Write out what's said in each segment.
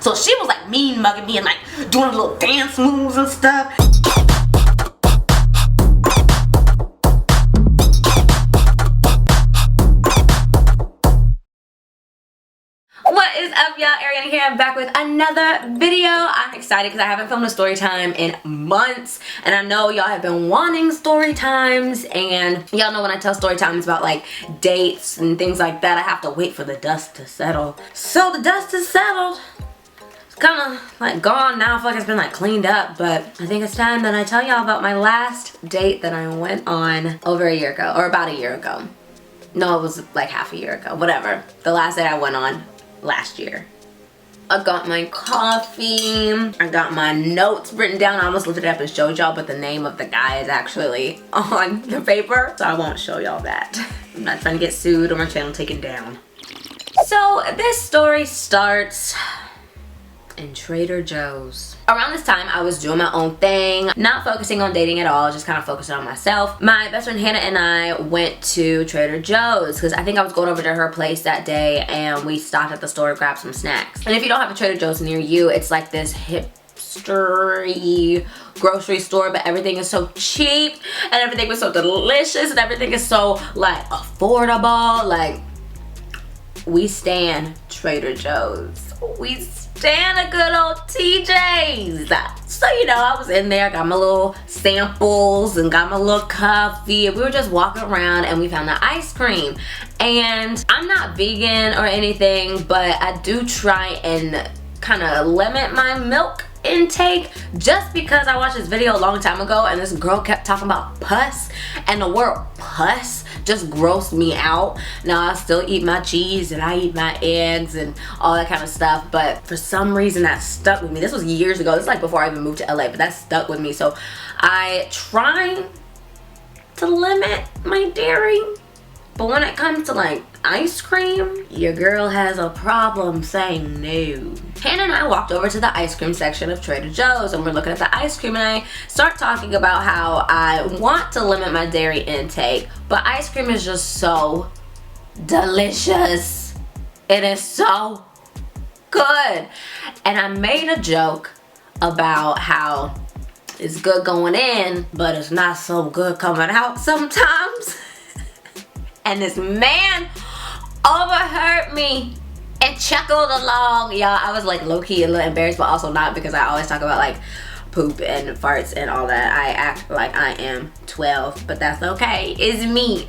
So she was like mean mugging me and like doing little dance moves and stuff. What is up, y'all? Arianna here. I'm back with another video. I'm excited because I haven't filmed a story time in months, and I know y'all have been wanting story times, and y'all know when I tell story times about like dates and things like that, I have to wait for the dust to settle. So the dust is settled. It's kind of like gone now. I feel like it's been like cleaned up, but I think it's time that I tell y'all about my last date that I went on over a year ago, or about a year ago. No, it was like half a year ago, whatever. The last date I went on last year. I got my coffee, I got my notes written down. I almost lifted it up and showed y'all, but the name of the guy is actually on the paper, so I won't show y'all that. I'm not trying to get sued or my channel taken down. So this story starts in Trader Joe's. Around this time, I was doing my own thing, not focusing on dating at all, just kind of focusing on myself. My best friend Hannah and I went to Trader Joe's because I think I was going over to her place that day, and we stopped at the store to grab some snacks. And if you don't have a Trader Joe's near you, it's like this hipstery grocery store, but everything is so cheap and everything was so delicious and everything is so like affordable. Like, we stan Trader Joe's. We stand a good old TJ's. So, you know, I was in there, got my little samples and got my little coffee, and we were just walking around and we found the ice cream. And I'm not vegan or anything, but I do try and kind of limit my milk intake, just because I watched this video a long time ago and this girl kept talking about pus, and the word pus just grossed me out. Now, I still eat my cheese and I eat my eggs and all that kind of stuff, but for some reason that stuck with me. This was years ago. This is like before I even moved to LA, but that stuck with me. So I try to limit my dairy, but when it comes to like ice cream, your girl has a problem saying no. Hannah and I walked over to the ice cream section of Trader Joe's, and we're looking at the ice cream, and I start talking about how I want to limit my dairy intake, but ice cream is just so delicious. It is so good. And I made a joke about how it's good going in, but it's not so good coming out sometimes. And this man overheard me and chuckled along. Y'all, I was like low-key a little embarrassed, but also not, because I always talk about like poop and farts and all that. I act like I am 12, but that's okay. It's me.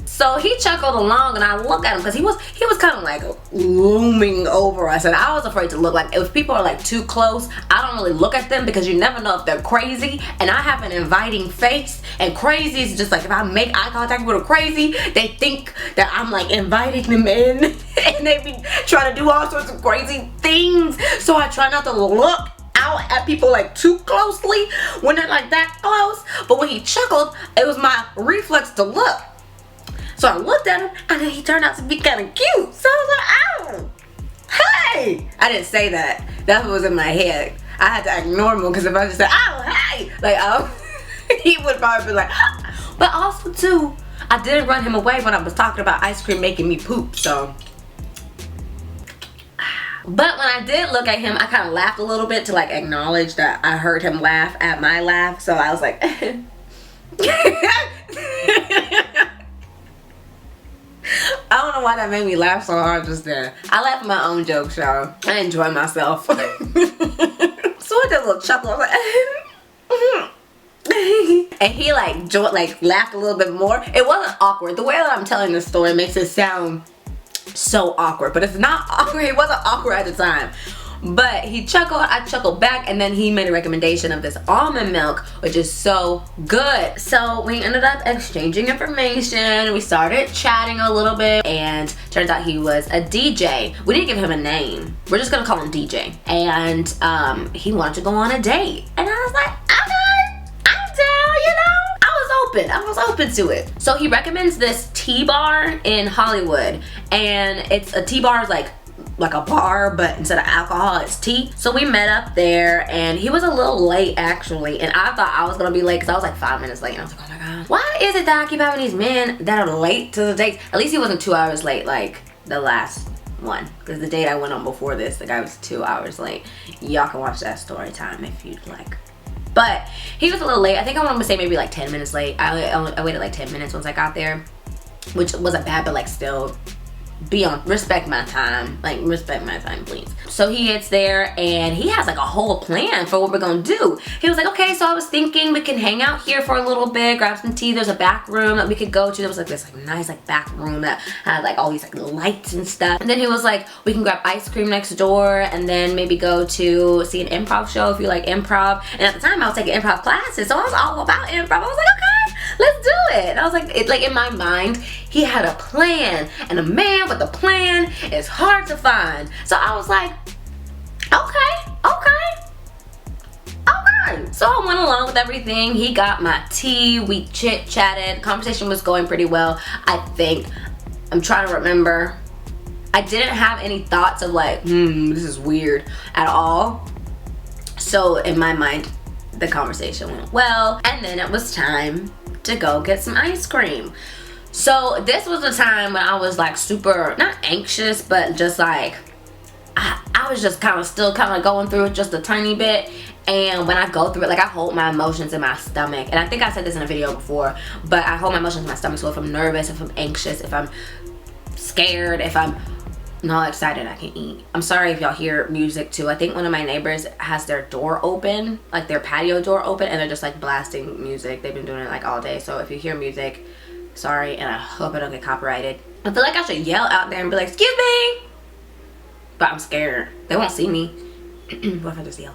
So he chuckled along, and I look at him because he was kind of like looming over us, and I was afraid to look. Like, if people are like too close, I don't really look at them because you never know if they're crazy, and I have an inviting face, and crazy is just like, if I make eye contact with a crazy, they think that I'm like inviting them in and they be trying to do all sorts of crazy things. So I try not to look out at people like too closely when they're like that close. But when he chuckled, it was my reflex to look. So I looked at him, and then he turned out to be kind of cute. So I was like, oh, hey. I didn't say that. That's what was in my head. I had to ignore him, because if I just said, oh, hey, like, he would probably be like, ah. But also, too, I didn't run him away when I was talking about ice cream making me poop, so. But when I did look at him, I kind of laughed a little bit to like acknowledge that I heard him laugh at my laugh. So I was like, I don't know why that made me laugh so hard just then. I laugh at my own jokes, y'all. I enjoy myself. So with that little chuckle, I was like, and he like laughed a little bit more. It wasn't awkward. The way that I'm telling this story makes it sound so awkward, but it's not awkward. It wasn't awkward at the time. But he chuckled, I chuckled back, and then he made a recommendation of this almond milk, which is so good. So we ended up exchanging information. We started chatting a little bit, and turns out he was a DJ. We didn't give him a name. We're just gonna call him DJ. And he wanted to go on a date. And I was like, okay, I'm down, you know? I was open to it. So he recommends this tea bar in Hollywood, and it's a tea bar is like a bar, but instead of alcohol, it's tea. So we met up there, and he was a little late actually, and I thought I was gonna be late because I was like 5 minutes late, and I was like, oh my god, why is it that I keep having these men that are late to the dates? At least he wasn't 2 hours late like the last 1, because the date I went on before this, the guy was 2 hours late. Y'all can watch that story time if you'd like. But he was a little late. I think I want to say maybe like 10 minutes late. I waited like 10 minutes once I got there, which wasn't bad, but like still, respect my time. Like, respect my time, please. So he gets there and he has like a whole plan for what we're gonna do. He was like, okay, so I was thinking we can hang out here for a little bit, grab some tea. There's a back room that we could go to. There was like this like nice like back room that had like all these like lights and stuff. And then he was like, we can grab ice cream next door and then maybe go to see an improv show if you like improv. And at the time I was taking improv classes, so I was all about improv. I was like, okay, let's do it. And I was like, like in my mind, he had a plan, and a man with a plan is hard to find. So I was like, okay. So I went along with everything. He got my tea, we chit-chatted, conversation was going pretty well. I think, I'm trying to remember, I didn't have any thoughts of like, this is weird at all. So in my mind, the conversation went well, and then it was time to go get some ice cream. So this was the time when I was like super, not anxious, but just like, I was just still going through it just a tiny bit. And when I go through it, like I hold my emotions in my stomach. And I think I said this in a video before, but I hold my emotions in my stomach. So if I'm nervous, if I'm anxious, if I'm scared, if I'm not excited, I can eat. I'm sorry if y'all hear music too. I think one of my neighbors has their door open, like their patio door open, and they're just like blasting music. They've been doing it like all day. So if you hear music, sorry, and I hope I don't get copyrighted. I feel like I should yell out there and be like, excuse me, but I'm scared. They won't see me. What if I just yell?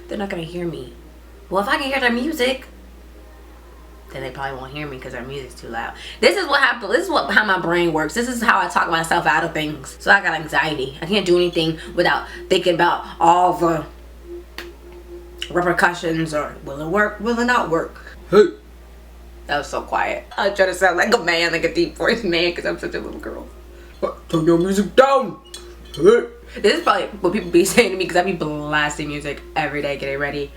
They're not gonna hear me. Well, if I can hear their music, then they probably won't hear me because their music's too loud. This is what happens. This is how my brain works. This is how I talk myself out of things. So I got anxiety. I can't do anything without thinking about all the repercussions or will it work, will it not work. Hey. That was so quiet. I was trying to sound like a man, like a deep voice man, because I'm such a little girl. Turn your music down. Hey. This is probably what people be saying to me because I be blasting music every day getting ready.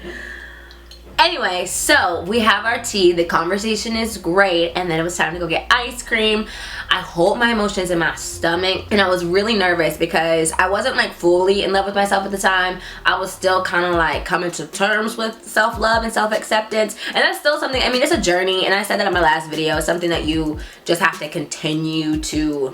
Anyway, so we have our tea. The conversation is great. And then it was time to go get ice cream. I hold my emotions in my stomach. And I was really nervous because I wasn't like fully in love with myself at the time. I was still kind of like coming to terms with self-love and self-acceptance. And that's still something, I mean, it's a journey. And I said that in my last video. It's something that you just have to continue to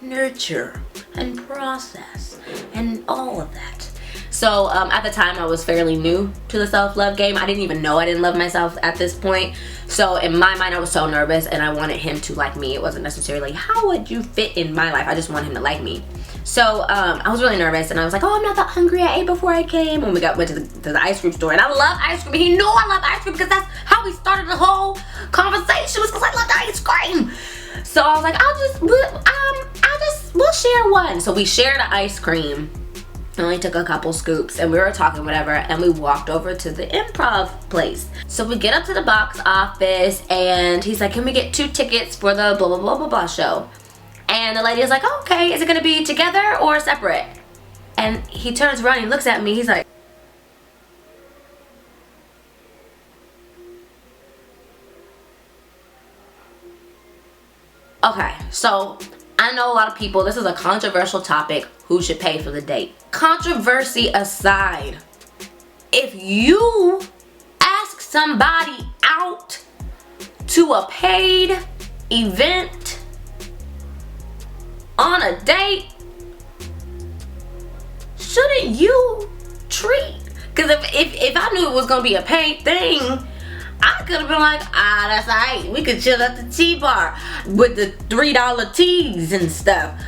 nurture and process and all of that. So at the time I was fairly new to the self-love game. I didn't even know I didn't love myself at this point. So in my mind I was so nervous and I wanted him to like me. It wasn't necessarily how would you fit in my life. I just wanted him to like me. So I was really nervous and I was like, oh, I'm not that hungry. I ate before I came. And we went to the ice cream store, and I love ice cream. He knew I love ice cream because that's how we started the whole conversation, was because I loved ice cream. So I was like, we'll share one. So we shared the ice cream. I only took a couple scoops and we were talking whatever, and we walked over to the improv place. So we get up to the box office and he's like, can we get 2 tickets for the blah blah blah blah blah show? And the lady is like, oh, okay, is it gonna be together or separate? And he turns around and he looks at me, he's like, okay, so I know a lot of people, this is a controversial topic, who should pay for the date. Controversy aside, if you ask somebody out to a paid event on a date, shouldn't you treat? Because if I knew it was gonna be a paid thing, I could have been like, that's alright. We could chill at the tea bar with the $3 teas and stuff.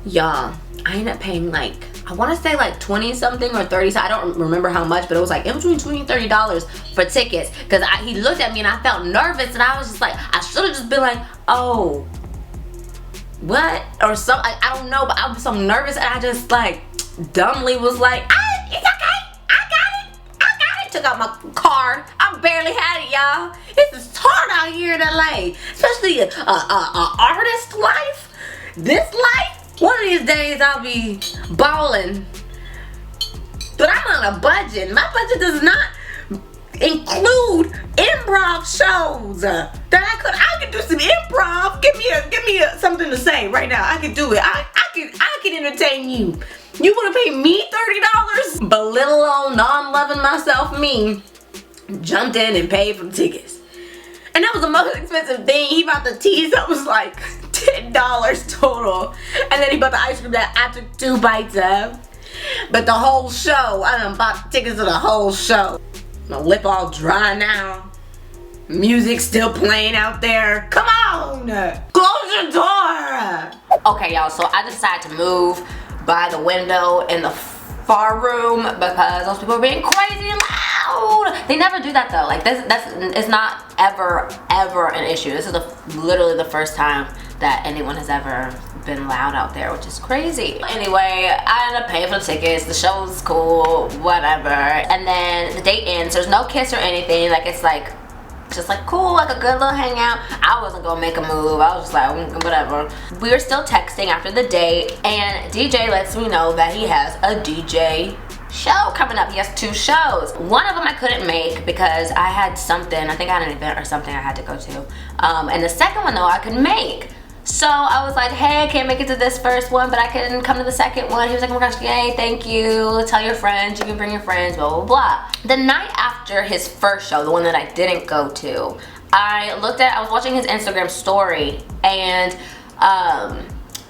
Y'all, I ended up paying like, I want to say like 20 something or 30. So I don't remember how much, but it was like in between $20 and $30 for tickets. Because he looked at me and I felt nervous, and I was just like, I should have just been like, oh, what? Or something. I don't know, but I was so nervous, and I just like dumbly was like, it's okay. Took out my card. I barely had it, y'all. It's hard out here in LA, especially a artist life. This life, one of these days I'll be balling. But I'm on a budget. My budget does not include improv shows. That I could do some improv. Give me something to say right now. I could do it. I I can entertain you. You wanna pay me $30? But little old non-loving myself me jumped in and paid for the tickets. And that was the most expensive thing. He bought the teas that was like $10 total. And then he bought the ice cream that I took 2 bites of. But the whole show, I done bought tickets to the whole show. My lip all dry now. Music still playing out there. Come on! Close your door! Okay, y'all, so I decided to move by the window in the far room because those people are being crazy loud. They never do that though. Like it's not ever an issue. This is literally the first time that anyone has ever been loud out there, which is crazy. Anyway, I ended up paying for the tickets. The show was cool, whatever. And then the date ends. There's no kiss or anything. Like it's like just like cool, like a good little hangout. I wasn't gonna make a move. I was just like, whatever. We were still texting after the date, and DJ lets me know that he has a DJ show coming up. He has 2 shows. One of them I couldn't make because I had something, I think I had an event or something I had to go to. And the second one though I could make. So I was like, hey, I can't make it to this first one, but I can come to the second one. He was like, oh my gosh, yay, thank you. Tell your friends, you can bring your friends, blah, blah, blah. The night after his first show, the one that I didn't go to, I was watching his Instagram story, and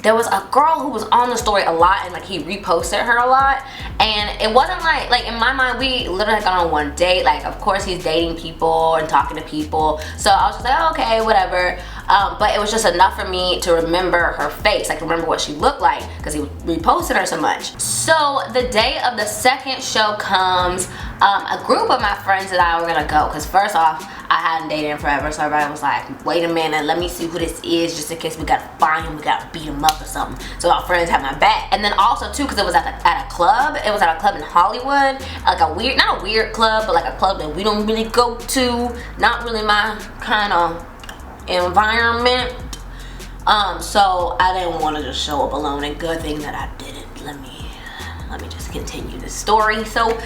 there was a girl who was on the story a lot, and like he reposted her a lot, and it wasn't like in my mind, we literally had gone on one date. Like of course he's dating people and talking to people, so I was just like, oh, okay, whatever. But it was just enough for me to remember her face, like remember what she looked like, because he reposted her so much. So the day of the second show comes, a group of my friends and I were gonna go, because first off, I hadn't dated him forever, so everybody was like, wait a minute, let me see who this is, just in case we gotta find him, we gotta beat him up or something. So our friends had my back. And then also too, because it was at a club, it was at a club in Hollywood, like a weird, not a weird club, but like a club that we don't really go to, not really my kind of environment. So I didn't want to just show up alone, and good thing that I didn't. Let me just continue the story. So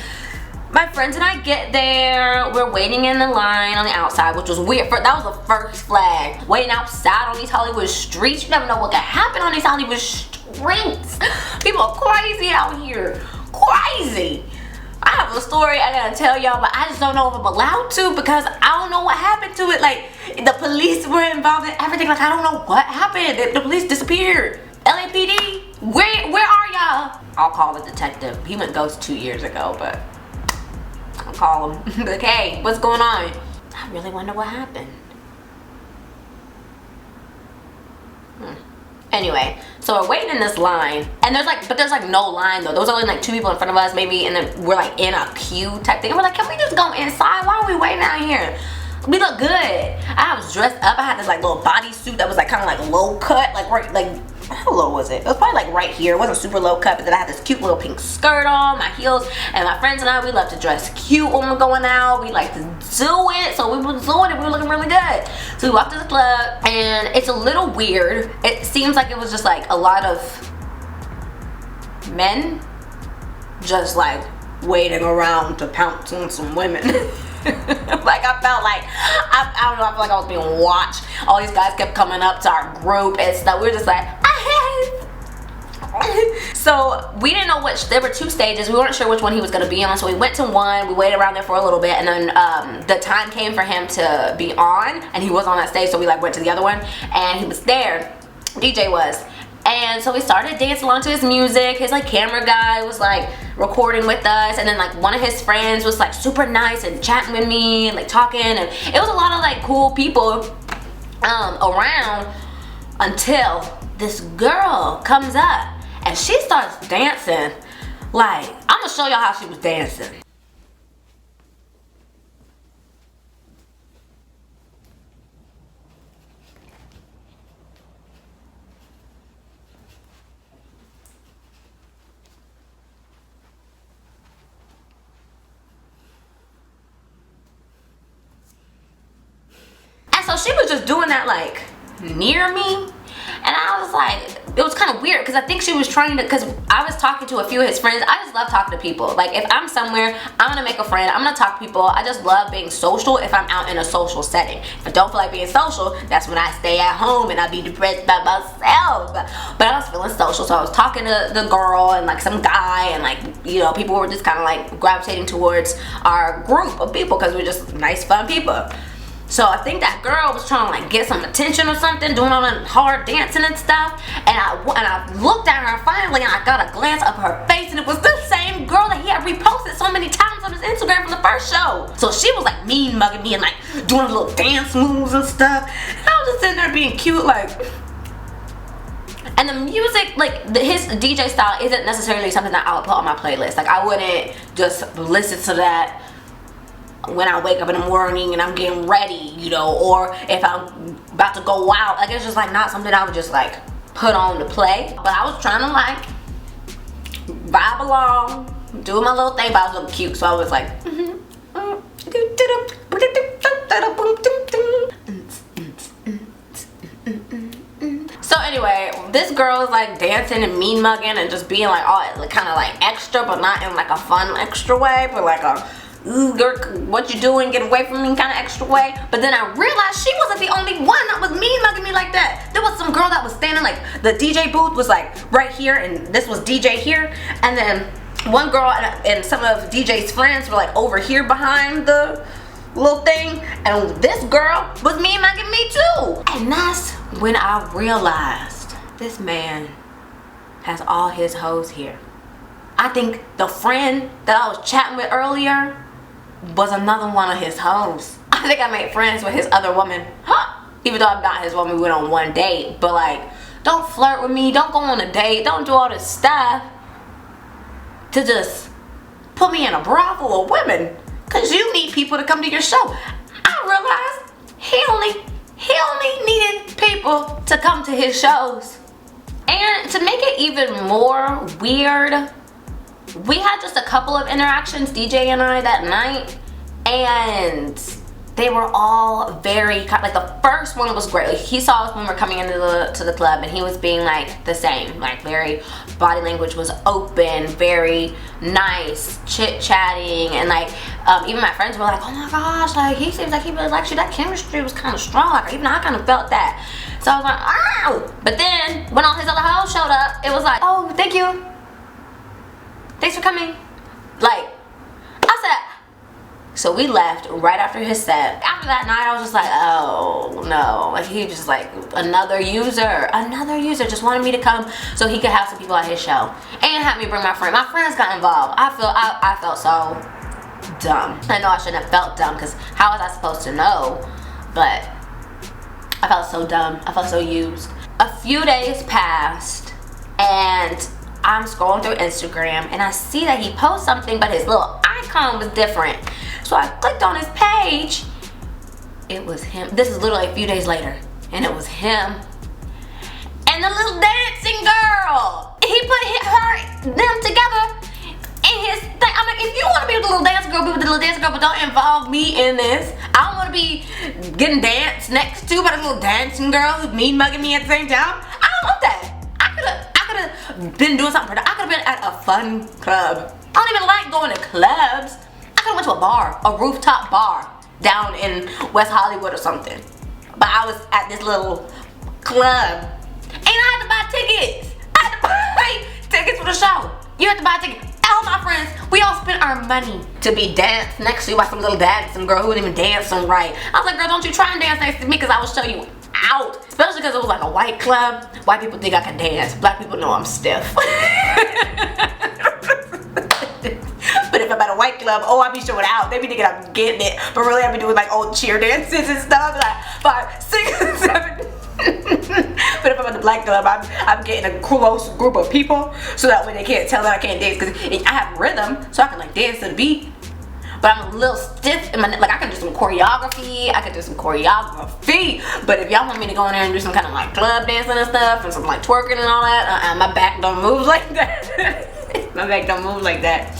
my friends and I get there, we're waiting in the line on the outside, which was weird. That was the first flag. Waiting outside on these Hollywood streets. You never know what could happen on these Hollywood streets. People are crazy out here. Crazy. I have a story I gotta tell y'all, but I just don't know if I'm allowed to because I don't know what happened to it. Like, the police were involved in everything. Like, I don't know what happened. The police disappeared. LAPD, where are y'all? I'll call the detective. He went ghost 2 years ago, but I'll call him. Like, hey, what's going on? I really wonder what happened. Anyway, so we're waiting in this line, and there's like no line though. There was only like 2 people in front of us, maybe, and then we're like in a queue type thing. And we're like, can we just go inside? Why are we waiting out here? We look good. I was dressed up. I had this like little bodysuit that was like kind of like low cut, how low was it? It was probably like right here. It wasn't super low cut, but then I had this cute little pink skirt on, my heels, and my friends and I, we love to dress cute when we're going out. We like to do it, so we were doing it. We were looking really good. So we walked to the club, and it's a little weird. It seems like it was just like a lot of men just like waiting around to pounce on some women. Like I felt like I don't know, I feel like I was being watched. All these guys kept coming up to our group and stuff. We were just like, so we didn't know there were 2 stages. We weren't sure which one he was going to be on, so we went to one. We waited around there for a little bit, and then the time came for him to be on, and he was on that stage, so we like went to the other one, and he was there. DJ was. And so we started dancing along to his music. His like camera guy was like recording with us, and then like one of his friends was like super nice and chatting with me and like talking, and it was a lot of like cool people around until this girl comes up and she starts dancing. Like, I'm gonna show y'all how she was dancing. And so she was just doing that like near me, and I was like, it was kind of weird because I think she was trying to, because I was talking to a few of his friends. I just love talking to people. Like if I'm somewhere, I'm gonna make a friend, I'm gonna talk to people. I just love being social if I'm out in a social setting. If I don't feel like being social, that's when I stay at home and I be depressed by myself. But I was feeling social, so I was talking to the girl and like some guy, and like, you know, people were just kind of like gravitating towards our group of people because we're just nice, fun people. So I think that girl was trying to like get some attention or something, doing all that hard dancing and stuff. And I looked at her finally, and I got a glance of her face, and it was the same girl that he had reposted so many times on his Instagram from the first show. So she was like mean mugging me and like doing little dance moves and stuff. And I was just sitting there being cute, like. And the music, like his DJ style isn't necessarily something that I would put on my playlist. Like I wouldn't just listen to that when I wake up in the morning and I'm getting ready, you know, or if I'm about to go out. Like it's just like not something I would just like put on to play. But I was trying to like vibe along, do my little thing, but I was looking cute, so I was like So anyway, this girl is like dancing and mean mugging and just being like all like, kind of like extra, but not in like a fun extra way, but like a ooh, girl, what you doing, get away from me kind of extra way. But then I realized she wasn't the only one that was mean mugging me like that. There was some girl that was standing, like the DJ booth was like right here and this was DJ here, and then one girl and some of DJ's friends were like over here behind the little thing, and this girl was mean mugging me too. And that's when I realized this man has all his hoes here. I think the friend that I was chatting with earlier was another one of his hoes. I think I made friends with his other woman. Even though I'm not his woman, we went on one date. But like, don't flirt with me, don't go on a date, don't do all this stuff to just put me in a brothel of women. Cause you need people to come to your show. I realized he only needed people to come to his shows. And to make it even more weird, we had just a couple of interactions, DJ and I, that night, and they were all very, like the first one was great. Like he saw us when we were coming into the club, and he was being like the same, like very, body language was open, very nice, chit-chatting, and like even my friends were like, oh my gosh, like he seems like he really likes you. That chemistry was kind of strong. Like even I kind of felt that. So I was like, oh. But then when all his other hoes showed up, it was like, oh, thank you. Thanks for coming. Like, I said, so we left right after his set. After that night, I was just like, oh no. Like he just like, another user just wanted me to come so he could have some people at his show. And had me bring my friend. My friends got involved. I felt so dumb. I know I shouldn't have felt dumb because how was I supposed to know? But I felt so dumb. I felt so used. A few days passed and I'm scrolling through Instagram and I see that he posted something, but his little icon was different. So I clicked on his page. It was him. This is literally a few days later, and it was him and the little dancing girl. He put them together in his thing. I'm like, if you want to be with the little dancing girl, be with the little dancing girl, but don't involve me in this. I don't want to be getting danced next to by the little dancing girl who's mean mugging me at the same time. I don't want that. I could have been doing something. I could have been at a fun club. I don't even like going to clubs. I could have went to a bar, a rooftop bar down in West Hollywood or something. But I was at this little club and I had to buy tickets. I had to buy tickets for the show. You have to buy tickets. All my friends, we all spent our money to be danced next to by some little dancing girl who wouldn't even dance them right. I was like, girl, don't you try and dance next to me because I will show you out. Especially because it was like a white club. White people think I can dance. Black people know I'm stiff. But if I'm at a white club, oh, I be showing out. They be thinking I'm getting it. But really, I be doing like old cheer dances and stuff. Like 5, 6, 7. But if I'm at the black club, I'm getting a close group of people. So that way they can't tell that I can't dance. Because I have rhythm. So I can like dance to the beat. But I'm a little stiff in my, like I can do some choreography. But if y'all want me to go in there and do some kind of like club dancing and stuff and some like twerking and all that, my back don't move like that. My back don't move like that.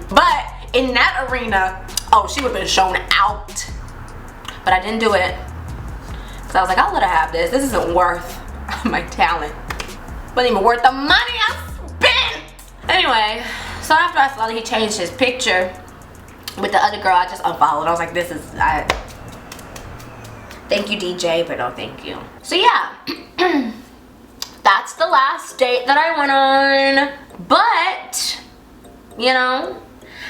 But in that arena, oh, she would have been shown out. But I didn't do it. Because I was like, I'll let her have this. This isn't worth my talent. Wasn't even worth the money I spent. Anyway, so after I saw that he changed his picture with the other girl, I just unfollowed. I was like, this is, thank you DJ, but no thank you. So yeah, that's the last date that I went on. But, you know,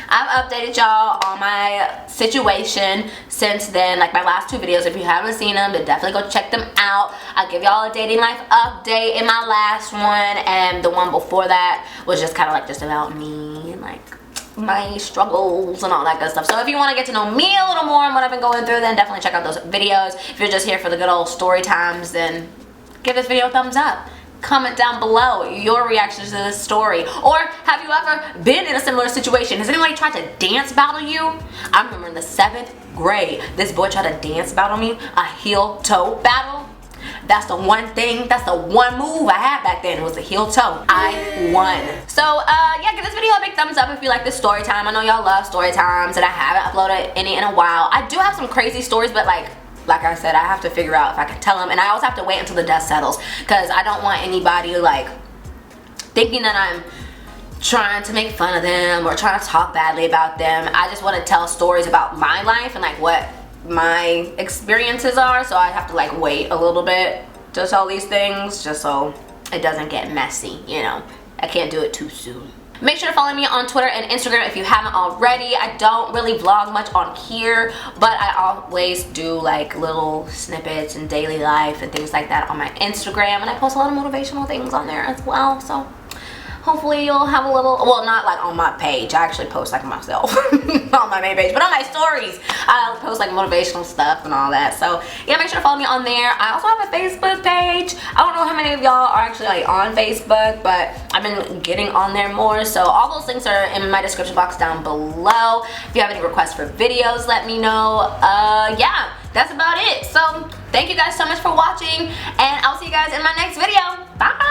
I've updated y'all on my situation since then, like my last 2 videos. If you haven't seen them, then definitely go check them out. I'll give y'all a dating life update in my last one, and the one before that was just kind of like just about me and like my struggles and all that good stuff. So if you want to get to know me a little more and what I've been going through, then definitely check out those videos. If you're just here for the good old story times, then give this video a thumbs up. Comment down below your reactions to this story. Or have you ever been in a similar situation? Has anybody tried to dance battle you? I remember in the 7th grade, this boy tried to dance battle me, a heel toe battle. That's the one thing, that's the one move I had back then, was the heel toe. I won. So yeah, give this video a big thumbs up if you like this story time. I know y'all love story times, and I haven't uploaded any in a while. I do have some crazy stories, but like I said, I have to figure out if I can tell them, and I also have to wait until the dust settles, because I don't want anybody like thinking that I'm trying to make fun of them or trying to talk badly about them. I just want to tell stories about my life and like what my experiences are, so I have to like wait a little bit to tell these things, just so it doesn't get messy, you know. I can't do it too soon. Make sure to follow me on Twitter and Instagram if you haven't already. I don't really vlog much on here, but I always do like little snippets and daily life and things like that on my Instagram, and I post a lot of motivational things on there as well. So hopefully you'll have a little, well, not like on my page, I actually post like myself on my main page, but on my stories I'll post like motivational stuff and all that. So yeah, make sure to follow me on there. I also have a Facebook page. I don't know how many of y'all are actually like on Facebook, but I've been getting on there more, so all those links are in my description box down below. If you have any requests for videos, let me know. Yeah, that's about it. So thank you guys so much for watching, and I'll see you guys in my next video. Bye.